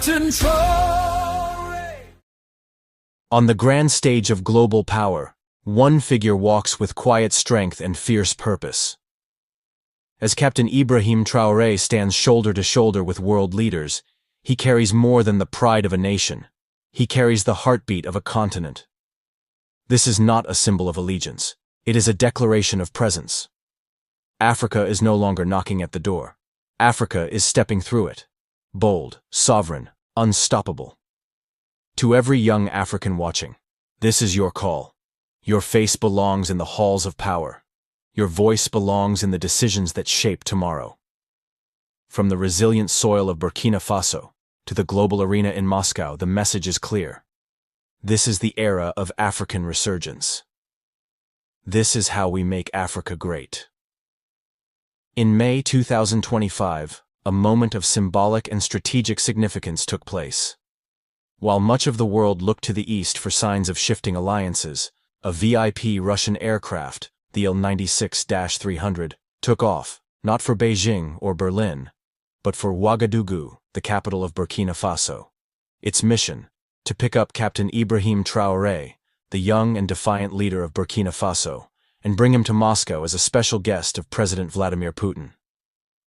Captain Traore. On the grand stage of global power, one figure walks with quiet strength and fierce purpose. As Captain Ibrahim Traore stands shoulder to shoulder with world leaders, he carries more than the pride of a nation. He carries the heartbeat of a continent. This is not a symbol of allegiance. It is a declaration of presence. Africa is no longer knocking at the door. Africa is stepping through it. Bold, sovereign, unstoppable. To every young African watching, this is your call. Your face belongs in the halls of power. Your voice belongs in the decisions that shape tomorrow. From the resilient soil of Burkina Faso to the global arena in Moscow, the message is clear. This is the era of African resurgence. This is how we make Africa great. In May 2025, a moment of symbolic and strategic significance took place. While much of the world looked to the east for signs of shifting alliances, a VIP Russian aircraft, the Il-96-300, took off, not for Beijing or Berlin, but for Ouagadougou, the capital of Burkina Faso. Its mission: to pick up Captain Ibrahim Traore, the young and defiant leader of Burkina Faso, and bring him to Moscow as a special guest of President Vladimir Putin.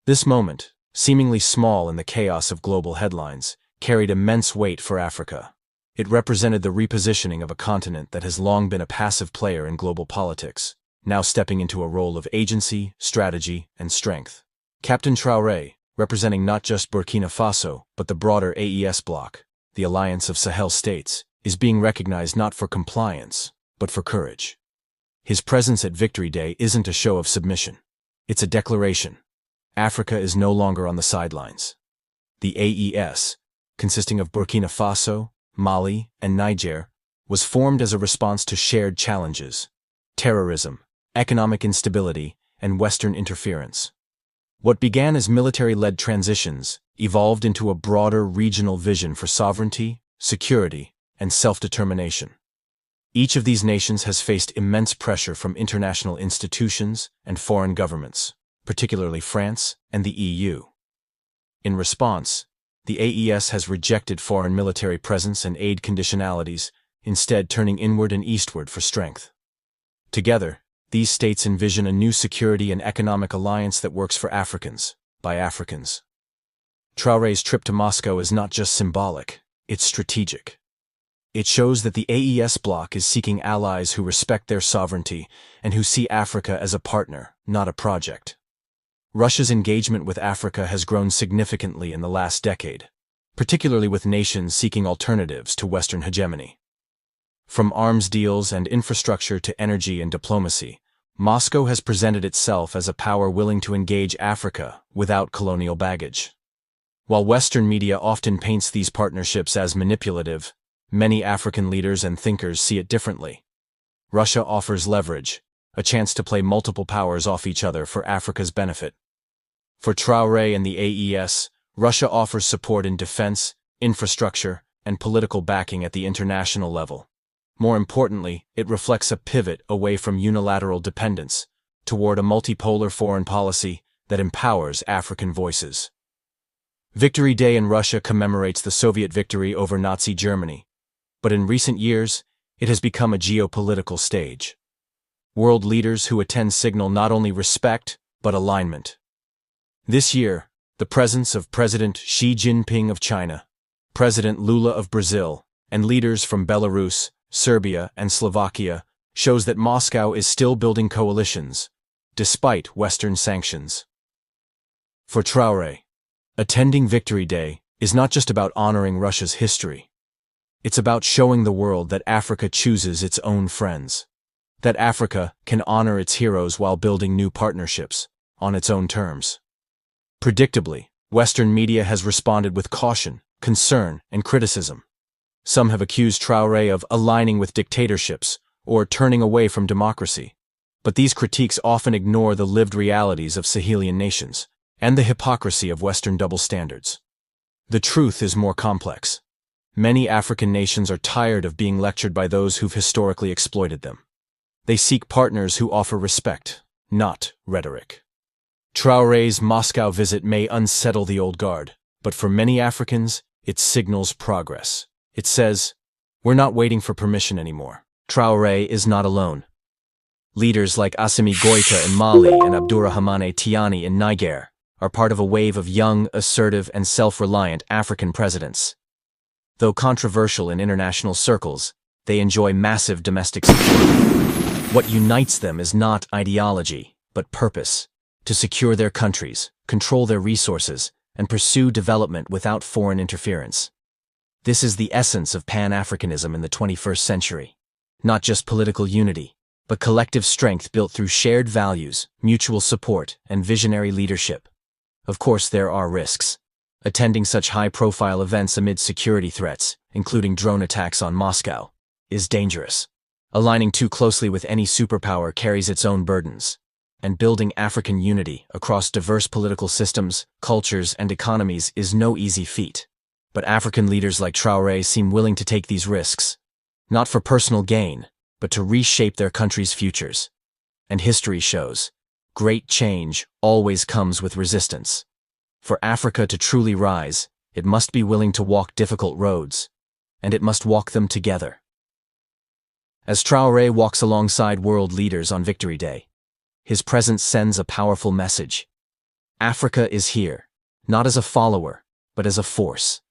This moment, seemingly small in the chaos of global headlines, carried immense weight for Africa. It represented the repositioning of a continent that has long been a passive player in global politics, now stepping into a role of agency, strategy, and strength. Captain Traore, representing not just Burkina Faso, but the broader AES bloc, the alliance of Sahel states, is being recognized not for compliance, but for courage. His presence at Victory Day isn't a show of submission. It's a declaration. Africa is no longer on the sidelines. The AES, consisting of Burkina Faso, Mali, and Niger, was formed as a response to shared challenges: terrorism, economic instability, and Western interference. What began as military-led transitions evolved into a broader regional vision for sovereignty, security, and self-determination. Each of these nations has faced immense pressure from international institutions and foreign governments, particularly France and the EU. In response, the AES has rejected foreign military presence and aid conditionalities, instead turning inward and eastward for strength. Together, these states envision a new security and economic alliance that works for Africans, by Africans. Traore's trip to Moscow is not just symbolic, it's strategic. It shows that the AES bloc is seeking allies who respect their sovereignty and who see Africa as a partner, not a project. Russia's engagement with Africa has grown significantly in the last decade, particularly with nations seeking alternatives to Western hegemony. From arms deals and infrastructure to energy and diplomacy, Moscow has presented itself as a power willing to engage Africa without colonial baggage. While Western media often paints these partnerships as manipulative, many African leaders and thinkers see it differently. Russia offers leverage, a chance to play multiple powers off each other for Africa's benefit. For Traore and the AES, Russia offers support in defense, infrastructure, and political backing at the international level. More importantly, it reflects a pivot away from unilateral dependence toward a multipolar foreign policy that empowers African voices. Victory Day in Russia commemorates the Soviet victory over Nazi Germany, but in recent years, it has become a geopolitical stage. World leaders who attend signal not only respect, but alignment. This year, the presence of President Xi Jinping of China, President Lula of Brazil, and leaders from Belarus, Serbia, and Slovakia shows that Moscow is still building coalitions, despite Western sanctions. For Traore, attending Victory Day is not just about honoring Russia's history. It's about showing the world that Africa chooses its own friends, that Africa can honor its heroes while building new partnerships, on its own terms. Predictably, Western media has responded with caution, concern, and criticism. Some have accused Traore of aligning with dictatorships or turning away from democracy, but these critiques often ignore the lived realities of Sahelian nations and the hypocrisy of Western double standards. The truth is more complex. Many African nations are tired of being lectured by those who've historically exploited them. They seek partners who offer respect, not rhetoric. Traore's Moscow visit may unsettle the old guard, but for many Africans, It signals progress. It says, we're not waiting for permission anymore. Traore is not alone. Leaders like Assimi Goïta in Mali and Abdourahmane Tiani in Niger are part of a wave of young, assertive, and self-reliant African presidents. Though controversial in international circles, they enjoy massive domestic support. What unites them is not ideology, but purpose: to secure their countries, control their resources, and pursue development without foreign interference. This is the essence of Pan-Africanism in the 21st century. Not just political unity, but collective strength built through shared values, mutual support, and visionary leadership. Of course, there are risks. Attending such high-profile events amid security threats, including drone attacks on Moscow, is dangerous. Aligning too closely with any superpower carries its own burdens. And building African unity across diverse political systems, cultures, and economies is no easy feat. But African leaders like Traore seem willing to take these risks, not for personal gain, but to reshape their country's futures. And history shows, great change always comes with resistance. For Africa to truly rise, it must be willing to walk difficult roads, and it must walk them together. As Traore walks alongside world leaders on Victory Day, his presence sends a powerful message. Africa is here, not as a follower, but as a force.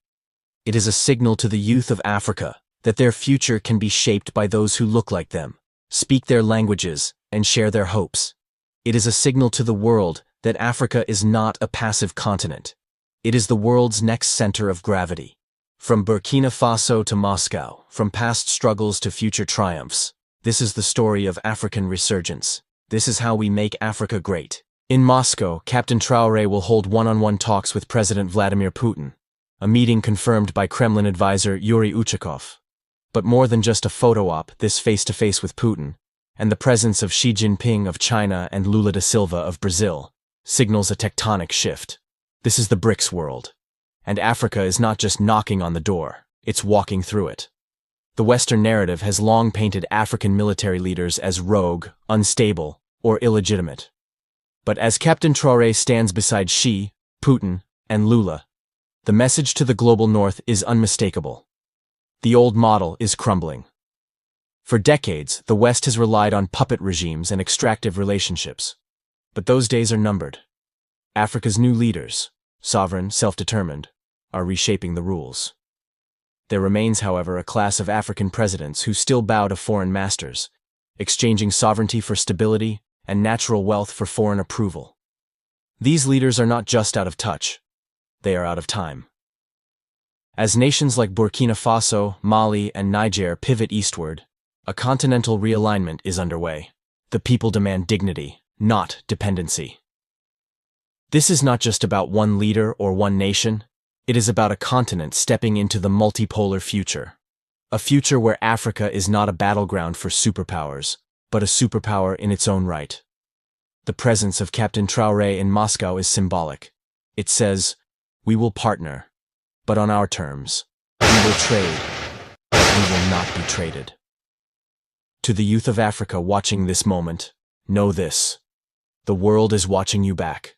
It is a signal to the youth of Africa that their future can be shaped by those who look like them, speak their languages, and share their hopes. It is a signal to the world that Africa is not a passive continent. It is the world's next center of gravity. From Burkina Faso to Moscow, from past struggles to future triumphs, this is the story of African resurgence. This is how we make Africa great. In Moscow, Captain Traore will hold one-on-one talks with President Vladimir Putin, a meeting confirmed by Kremlin advisor Yuri Ushakov. But more than just a photo op, this face-to-face with Putin, and the presence of Xi Jinping of China and Lula da Silva of Brazil, signals a tectonic shift. This is the BRICS world. And Africa is not just knocking on the door, it's walking through it. The Western narrative has long painted African military leaders as rogue, unstable, or illegitimate. But as Captain Traore stands beside Xi, Putin, and Lula, the message to the global north is unmistakable. The old model is crumbling. For decades, the West has relied on puppet regimes and extractive relationships. But those days are numbered. Africa's new leaders, sovereign, self-determined, are reshaping the rules. There remains, however, a class of African presidents who still bow to foreign masters, exchanging sovereignty for stability and natural wealth for foreign approval. These leaders are not just out of touch, they are out of time. As nations like Burkina Faso, Mali, and Niger pivot eastward, a continental realignment is underway. The people demand dignity, not dependency. This is not just about one leader or one nation, it is about a continent stepping into the multipolar future. A future where Africa is not a battleground for superpowers, but a superpower in its own right. The presence of Captain Traore in Moscow is symbolic. It says, we will partner, but on our terms. We will trade, but we will not be traded. To the youth of Africa watching this moment, know this: the world is watching you back.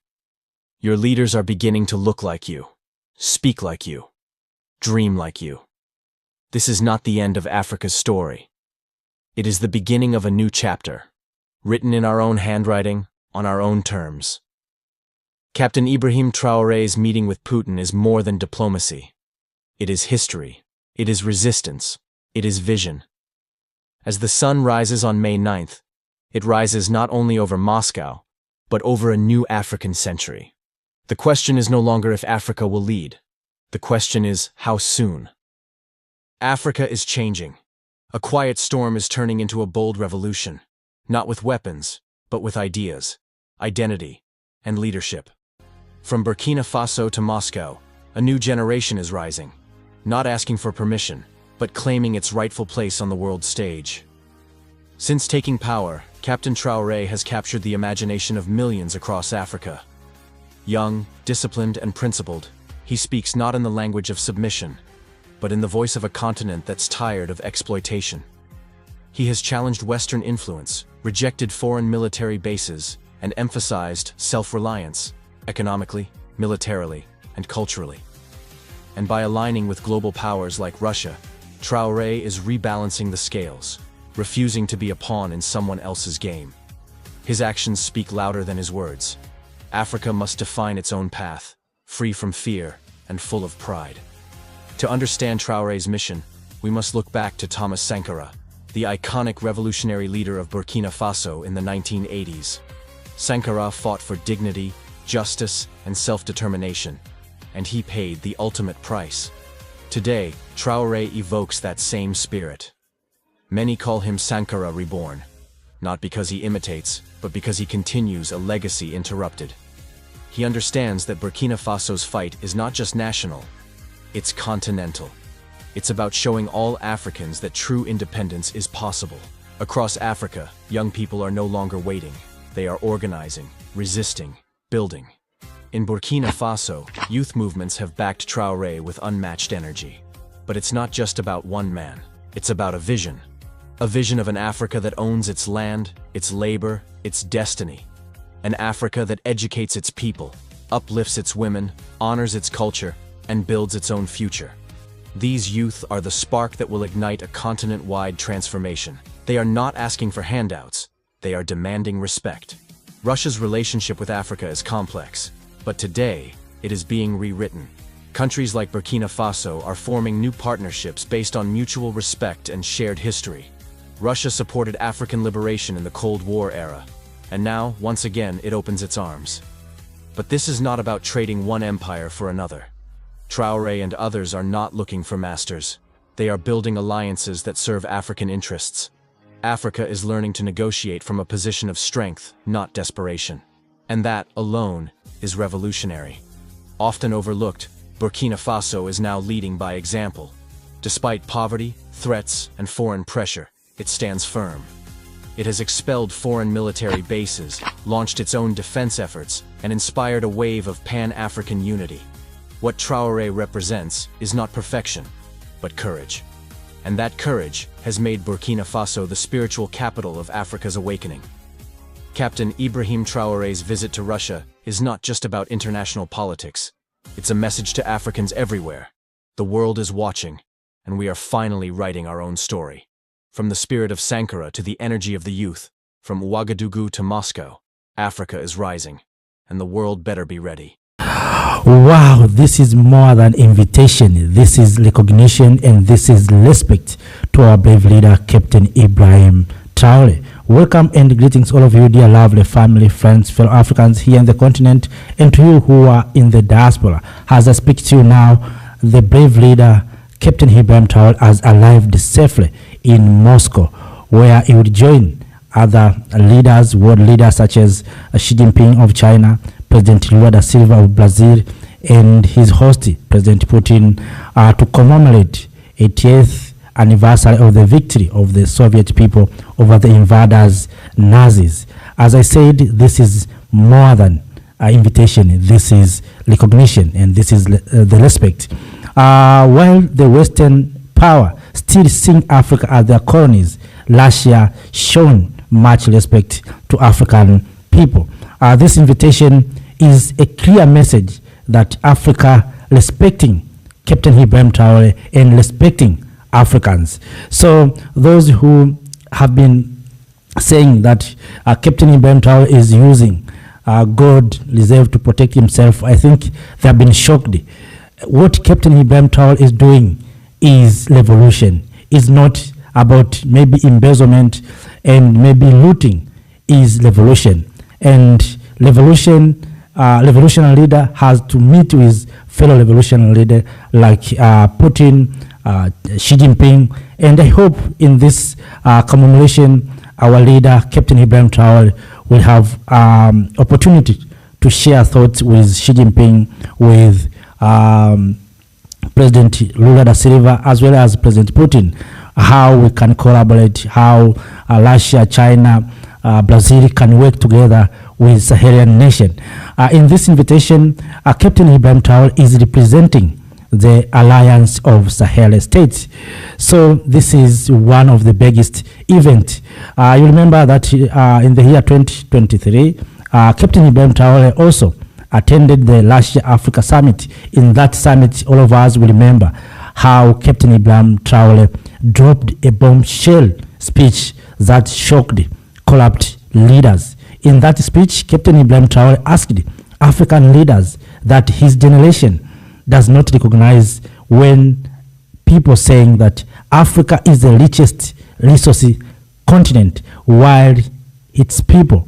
Your leaders are beginning to look like you, speak like you, dream like you. This is not the end of Africa's story. It is the beginning of a new chapter, written in our own handwriting, on our own terms. Captain Ibrahim Traore's meeting with Putin is more than diplomacy. It is history. It is resistance. It is vision. As the sun rises on May 9th, it rises not only over Moscow, but over a new African century. The question is no longer if Africa will lead. The question is, how soon? Africa is changing. A quiet storm is turning into a bold revolution, not with weapons, but with ideas, identity, and leadership. From Burkina Faso to Moscow, a new generation is rising, not asking for permission, but claiming its rightful place on the world stage. Since taking power, Captain Traore has captured the imagination of millions across Africa. Young, disciplined, and principled, he speaks not in the language of submission, but in the voice of a continent that's tired of exploitation. He has challenged Western influence, rejected foreign military bases, and emphasized self-reliance, economically, militarily, and culturally. And by aligning with global powers like Russia, Traore is rebalancing the scales, refusing to be a pawn in someone else's game. His actions speak louder than his words. Africa must define its own path, free from fear and full of pride. To understand Traore's mission, we must look back to Thomas Sankara, the iconic revolutionary leader of Burkina Faso in the 1980s. Sankara fought for dignity, justice, and self-determination, and he paid the ultimate price. Today, Traore evokes that same spirit. Many call him Sankara reborn, not because he imitates, but because he continues a legacy interrupted. He understands that Burkina Faso's fight is not just national, it's continental. It's about showing all Africans that true independence is possible. Across Africa, young people are no longer waiting. They are organizing, resisting, building. In Burkina Faso, youth movements have backed Traore with unmatched energy. But it's not just about one man. It's about a vision. A vision of an Africa that owns its land, its labor, its destiny. An Africa that educates its people, uplifts its women, honors its culture, and builds its own future. These youth are the spark that will ignite a continent-wide transformation. They are not asking for handouts. They are demanding respect. Russia's relationship with Africa is complex, but today, it is being rewritten. Countries like Burkina Faso are forming new partnerships based on mutual respect and shared history. Russia supported African liberation in the Cold War era, and now, once again, it opens its arms. But this is not about trading one empire for another. Traore and others are not looking for masters. They are building alliances that serve African interests. Africa is learning to negotiate from a position of strength, not desperation. And that, alone, is revolutionary. Often overlooked, Burkina Faso is now leading by example. Despite poverty, threats, and foreign pressure, it stands firm. It has expelled foreign military bases, launched its own defense efforts, and inspired a wave of Pan-African unity. What Traore represents is not perfection, but courage. And that courage has made Burkina Faso the spiritual capital of Africa's awakening. Captain Ibrahim Traore's visit to Russia is not just about international politics. It's a message to Africans everywhere. The world is watching, and we are finally writing our own story. From the spirit of Sankara to the energy of the youth, from Ouagadougou to Moscow, Africa is rising, and the world better be ready. Wow, this is more than invitation. This is recognition, and this is respect to our brave leader, Captain Ibrahim Traore. Welcome and greetings all of you, dear lovely family, friends, fellow Africans here in the continent, and to you who are in the diaspora. As I speak to you now, the brave leader, Captain Ibrahim Traore, has arrived safely in Moscow, where he would join other leaders, world leaders such as Xi Jinping of China, President Lula da Silva of Brazil, and his host, President Putin, to commemorate 80th anniversary of the victory of the Soviet people over the invaders, Nazis. As I said, this is more than an invitation. This is recognition, and this is the respect. While the Western power still seeing Africa as their colonies, Russia shown much respect to African people. This invitation is a clear message that Africa respecting Captain Ibrahim Traore and respecting Africans. So those who have been saying that Captain Ibrahim Traore is using God reserve to protect himself, I think they have been shocked. What Captain Ibrahim Traore is doing is revolution. It's not about maybe embezzlement and maybe looting. Is revolution. And revolutionary leader has to meet with his fellow revolutionary leader like Putin, Xi Jinping, and I hope in this commemoration our leader Captain Ibrahim Traore will have opportunity to share thoughts with Xi Jinping, with President Lula da Silva, as well as President Putin, how we can collaborate, how Russia, China, Brazil can work together with Sahelian nation. In this invitation, Captain Ibrahim Traore is representing the alliance of Sahel states. So this is one of the biggest events. You remember that in the year 2023, Captain Ibrahim Traore also attended the Russia Africa Summit. In that summit, all of us will remember how Captain Ibrahim Traore dropped a bombshell speech that shocked corrupt leaders. In that speech, Captain Ibrahim Traore asked African leaders that his generation does not recognize when people saying that Africa is the richest resource continent while its people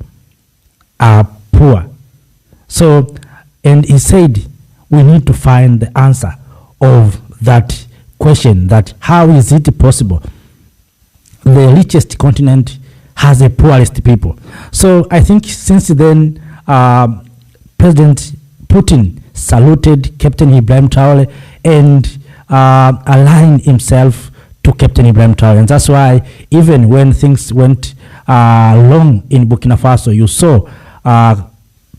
are poor. So, and he said we need to find the answer of that question, that how is it possible the richest continent has the poorest people. So I think since then President Putin saluted Captain Ibrahim Traore and aligned himself to Captain Ibrahim Traore. And that's why even when things went wrong in Burkina Faso, you saw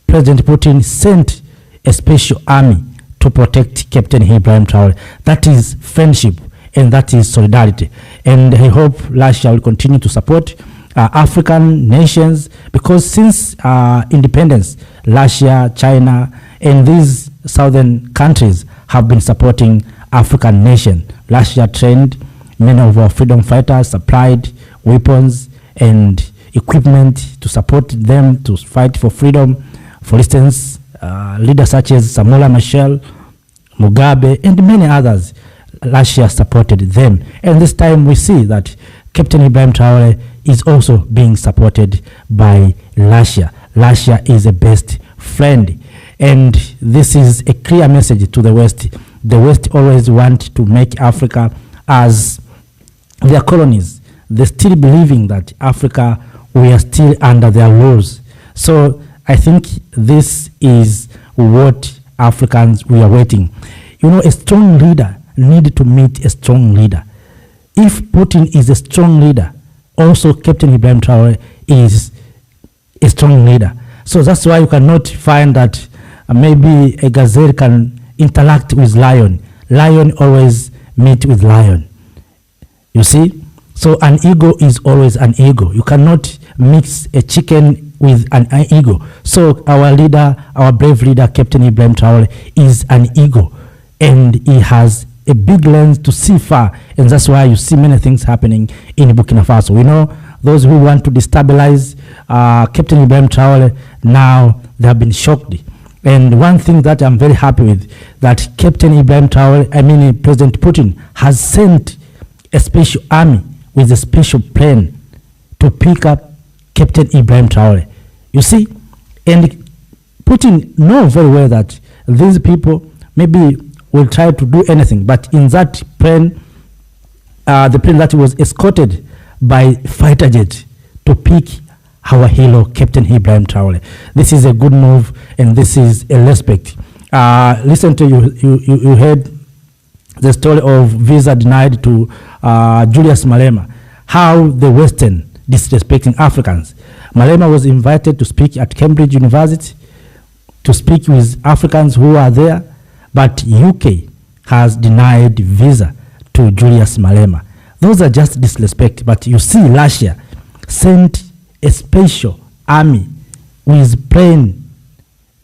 President Putin sent a special army to protect Captain Ibrahim Traore. That is friendship and that is solidarity. And I hope Russia will continue to support African nations, because since independence, Russia, China, and these southern countries have been supporting African nations. Russia trained many of our freedom fighters, supplied weapons and equipment to support them to fight for freedom. For instance, leaders such as Samora Machel, Mugabe, and many others, Russia supported them. And this time we see that Captain Ibrahim Traore is also being supported by Russia. Russia is a best friend. And this is a clear message to the West. The West always want to make Africa as their colonies. They're still believing that Africa, we are still under their rules. So I think this is what Africans, we are waiting. You know, a strong leader needs to meet a strong leader. If Putin is a strong leader, also Captain Ibrahim Traore is a strong leader. So that's why you cannot find that maybe a gazelle can interact with lion. Lion always meet with lion. You see? So an ego is always an ego. You cannot mix a chicken with an ego. So our leader, our brave leader, Captain Ibrahim Traore, is an ego. And he has a big lens to see far. And that's why you see many things happening in Burkina Faso. We know those who want to destabilize Captain Ibrahim Traore, now they have been shocked. And one thing that I'm very happy with, that Captain Ibrahim Traore, President Putin, has sent a special army with a special plane to pick up Captain Ibrahim Traore. You see, and Putin knows very well that these people maybe will try to do anything, but in that plane, the plane that was escorted by fighter jet to pick our hero, Captain Ibrahim Traore. This is a good move, and this is a respect. Listen to you heard the story of visa denied to Julius Malema, how the Western disrespecting Africans. Malema was invited to speak at Cambridge University, to speak with Africans who are there, but UK has denied visa to Julius Malema. Those are just disrespect. But you see, Russia sent a special army with plane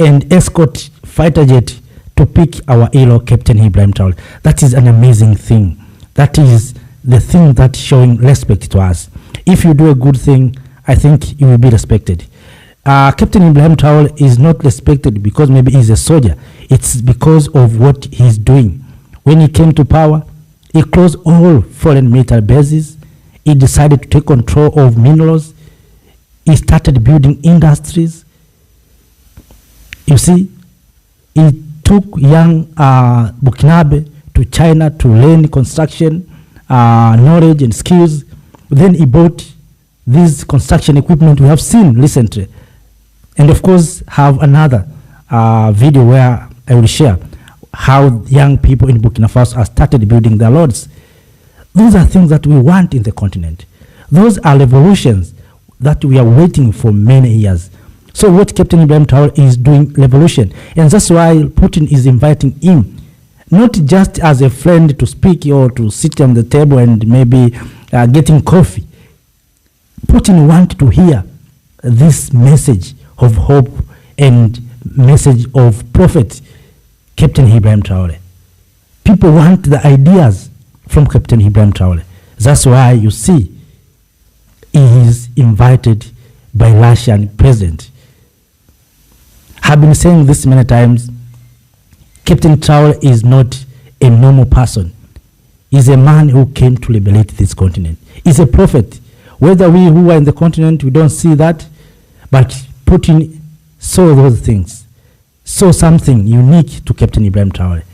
and escort fighter jet to pick our hero, Captain Ibrahim Traore. That is an amazing thing. That is the thing that's showing respect to us. If you do a good thing, I think you will be respected. Captain Ibrahim Traore is not respected because maybe he's a soldier. It's because of what he's doing. When he came to power, he closed all foreign military bases. He decided to take control of minerals. He started building industries. You see, he took young Burkinabe to China to learn construction knowledge and skills. Then he bought this construction equipment we have seen recently. And of course, have another video where I will share how young people in Burkina Faso have started building their roads. Those are things that we want in the continent. Those are revolutions that we are waiting for many years. So what Captain Ibrahim Traore is doing, revolution. And that's why Putin is inviting him, not just as a friend to speak or to sit on the table and maybe getting coffee. Putin wants to hear this message of hope and message of Prophet Captain Ibrahim Traore. People want the ideas from Captain Ibrahim Traore. That's why you see he is invited by Russian president. I've been saying this many times. Captain Traore is not a normal person. He's a man who came to liberate this continent. He's a prophet. Whether we who are in the continent, we don't see that, but Putin saw those things, saw something unique to Captain Ibrahim Traore.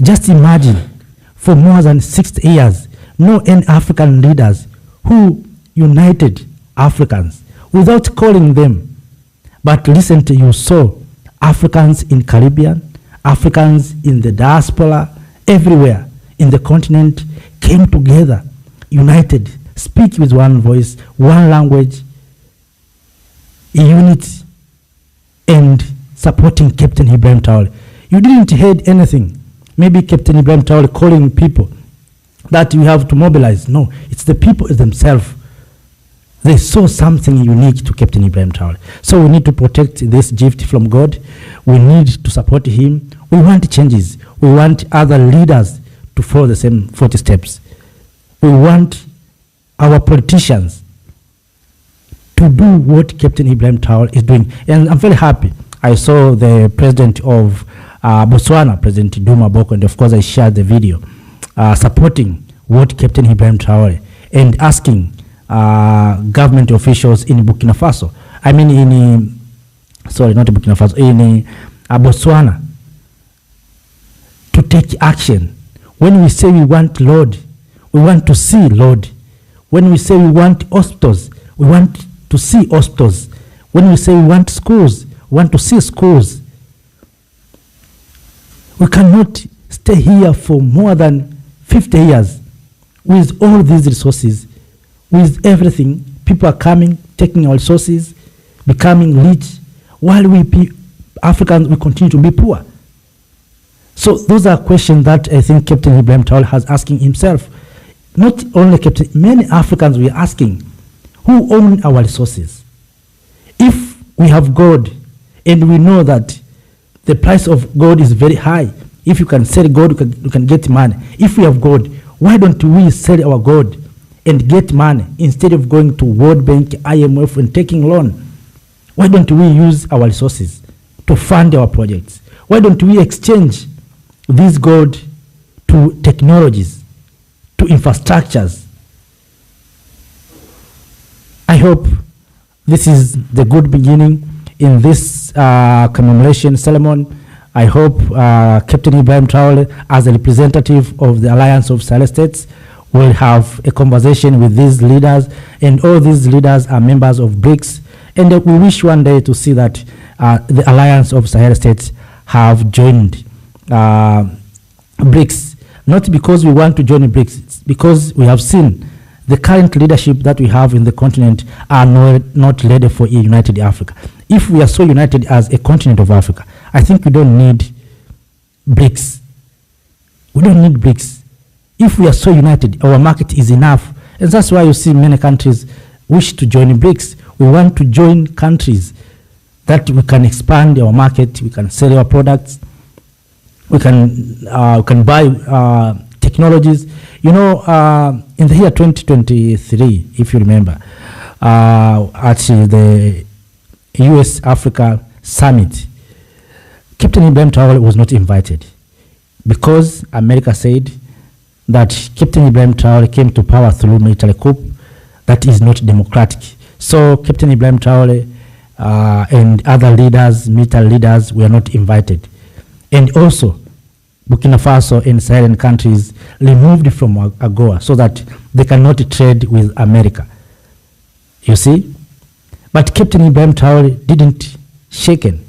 Just imagine, for more than 60 years, no any African leaders who united Africans without calling them. But recently you saw Africans in Caribbean, Africans in the diaspora, everywhere in the continent came together, united, speak with one voice, one language, unity, and supporting Captain Ibrahim Traore. You didn't hear anything. Maybe Captain Ibrahim Traore calling people that you have to mobilize. No, it's the people themselves. They saw something unique to Captain Ibrahim Traore. So we need to protect this gift from God. We need to support him. We want changes. We want other leaders to follow the same 40 steps. We want our politicians to do what Captain Ibrahim Traore is doing. And I'm very happy. I saw the president of Botswana, President Duma Boko, and of course I shared the video supporting what Captain Ibrahim Traore and asking government officials in Burkina Faso, in Botswana, to take action. When we say we want Lord, we want to see Lord. When we say we want hospitals, we want to see hospitals. When we say we want schools, we want to see schools. We cannot stay here for more than 50 years with all these resources, with everything. People are coming, taking our resources, becoming rich, while we Africans, we continue to be poor. So those are questions that I think Captain Ibrahim Traore has asking himself. Not only Captain, many Africans we are asking, who own our resources? If we have gold, and we know that the price of gold is very high, if you can sell gold, you can get money. If we have gold, why don't we sell our gold and get money instead of going to World Bank, IMF, and taking loan? Why don't we use our resources to fund our projects? Why don't we exchange this gold to technologies, to infrastructures? I hope this is the good beginning in this commemoration ceremony. I hope Captain Ibrahim Traore, as a representative of the Alliance of Sahel States, will have a conversation with these leaders, and all these leaders are members of BRICS, and we wish one day to see that the Alliance of Sahel States have joined BRICS, not because we want to join BRICS, it's because we have seen the current leadership that we have in the continent are not ready for a united Africa. If we are so united as a continent of Africa, I think we don't need BRICS. We don't need BRICS. If we are so united, our market is enough. And that's why you see many countries wish to join BRICS. We want to join countries that we can expand our market, we can sell our products, we can buy technologies. You know, in the year 2023, if you remember, at the US-Africa Summit, Captain Ibrahim Traore was not invited because America said that Captain Ibrahim Traore came to power through military coup. That is not democratic. So Captain Ibrahim Traore and other leaders, military leaders, were not invited. And also, Burkina Faso and Saharan countries removed from AGOA so that they cannot trade with America. You see? But Captain Ibrahim Traore didn't shaken.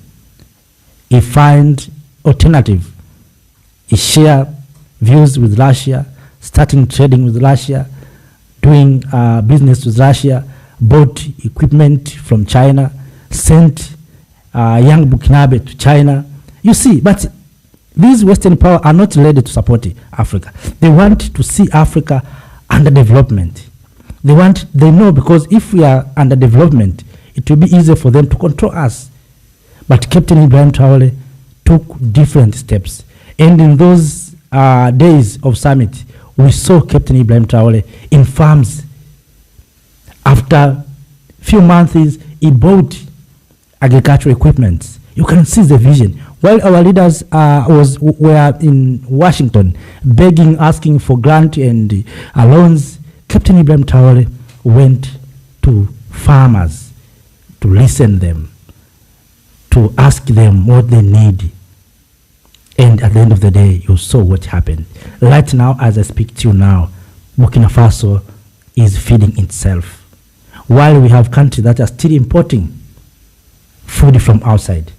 He found alternative. He shared views with Russia, starting trading with Russia, doing business with Russia, bought equipment from China, sent young Burkinabe to China. You see, but these Western powers are not ready to support Africa. They want to see Africa under development. They know, because if we are under development, it will be easier for them to control us. But Captain Ibrahim Traore took different steps. And in those days of summit, we saw Captain Ibrahim Traore in farms. After a few months, he bought agricultural equipment. You can see the vision. While our leaders were in Washington begging, asking for grant and loans, Captain Ibrahim Traore went to farmers to listen them, to ask them what they need. And at the end of the day, you saw what happened. Right now, as I speak to you now, Burkina Faso is feeding itself. While we have countries that are still importing food from outside.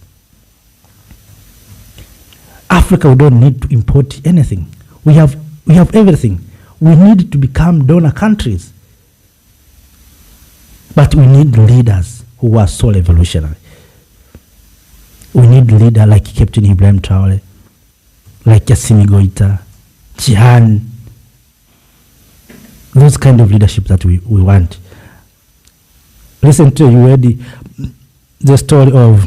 Africa, we don't need to import anything. We have everything. We need to become donor countries. But we need leaders who are so revolutionary. We need leaders like Captain Ibrahim Traore, like Yassimi Goita, Jihan. Those kind of leadership that we want. Listen to you heard the story of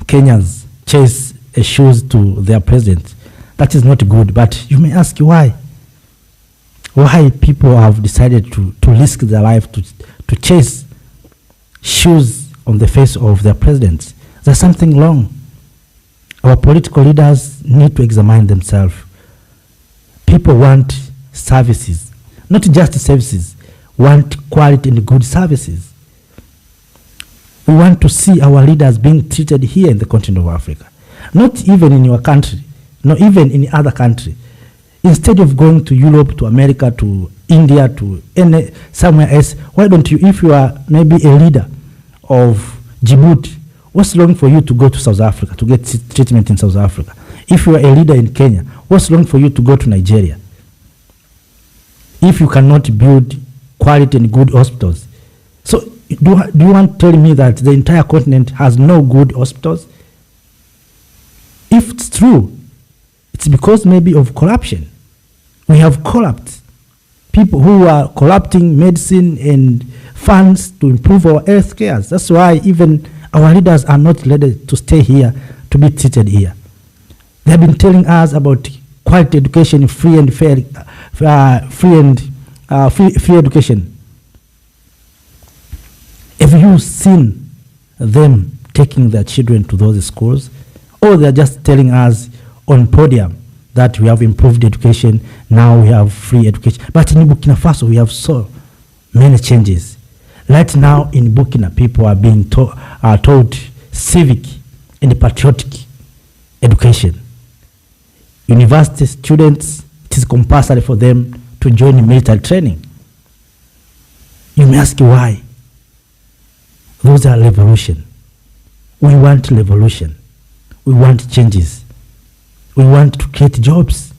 Kenyans chase shoes to their president. That is not good, but you may ask why. Why people have decided to risk their life to chase shoes on the face of their presidents. There's something wrong. Our political leaders need to examine themselves. People want services, not just services, want quality and good services. We want to see our leaders being treated here in the continent of Africa. Not even in your country, not even in other country. Instead of going to Europe, to America, to India, to somewhere else, why don't you, if you are maybe a leader of Djibouti, what's wrong for you to go to South Africa to get treatment in South Africa? If you are a leader in Kenya, what's wrong for you to go to Nigeria? If you cannot build quality and good hospitals. So do you want to tell me that the entire continent has no good hospitals? If it's true, it's because maybe of corruption. We have corrupt people who are corrupting medicine and funds to improve our health care. That's why even our leaders are not ready to stay here, to be treated here. They have been telling us about quality education, free and fair, free education. Have you seen them taking their children to those schools? Or they're just telling us on podium that we have improved education, now we have free education. But in Burkina Faso, we have so many changes. Right now in Burkina, people are being taught civic and patriotic education. University students, it is compulsory for them to join military training. You may ask why. Those are revolution. We want revolution. We want changes. We want to create jobs.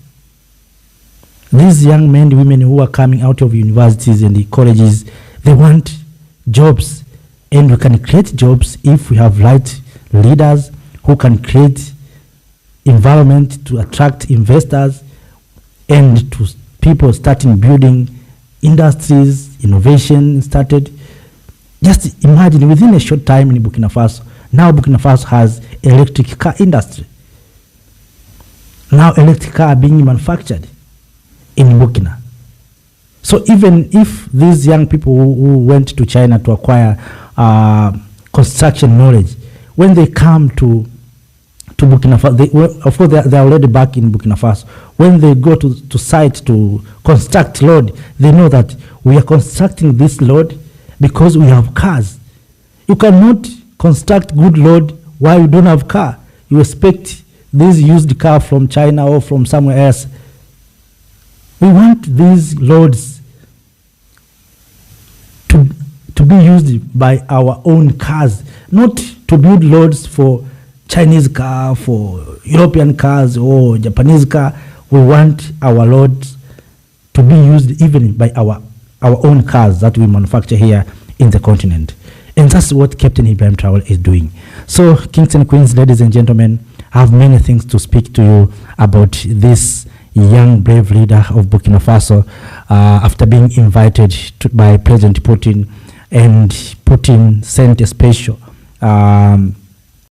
These young men and women who are coming out of universities and the colleges, they want jobs. And we can create jobs if we have right leaders who can create environment to attract investors and to people starting building industries, innovation started. Just imagine within a short time in Burkina Faso, now Burkina Faso has electric car industry. Now electric car are being manufactured in Burkina. So even if these young people who went to China to acquire construction knowledge, when they come to Burkina Faso, of course they are already back in Burkina Faso. When they go to site to construct road, they know that we are constructing this road because we have cars. You cannot construct good road while you don't have car. You expect this used car from China or from somewhere else. We want these roads to be used by our own cars, not to build roads for Chinese car, for European cars or Japanese car. We want our roads to be used even by our own cars that we manufacture here in the continent. And that's what Captain Ibrahim Traore is doing. So, kings and queens, ladies and gentlemen, I have many things to speak to you about this young, brave leader of Burkina Faso after being invited by President Putin. And Putin sent a special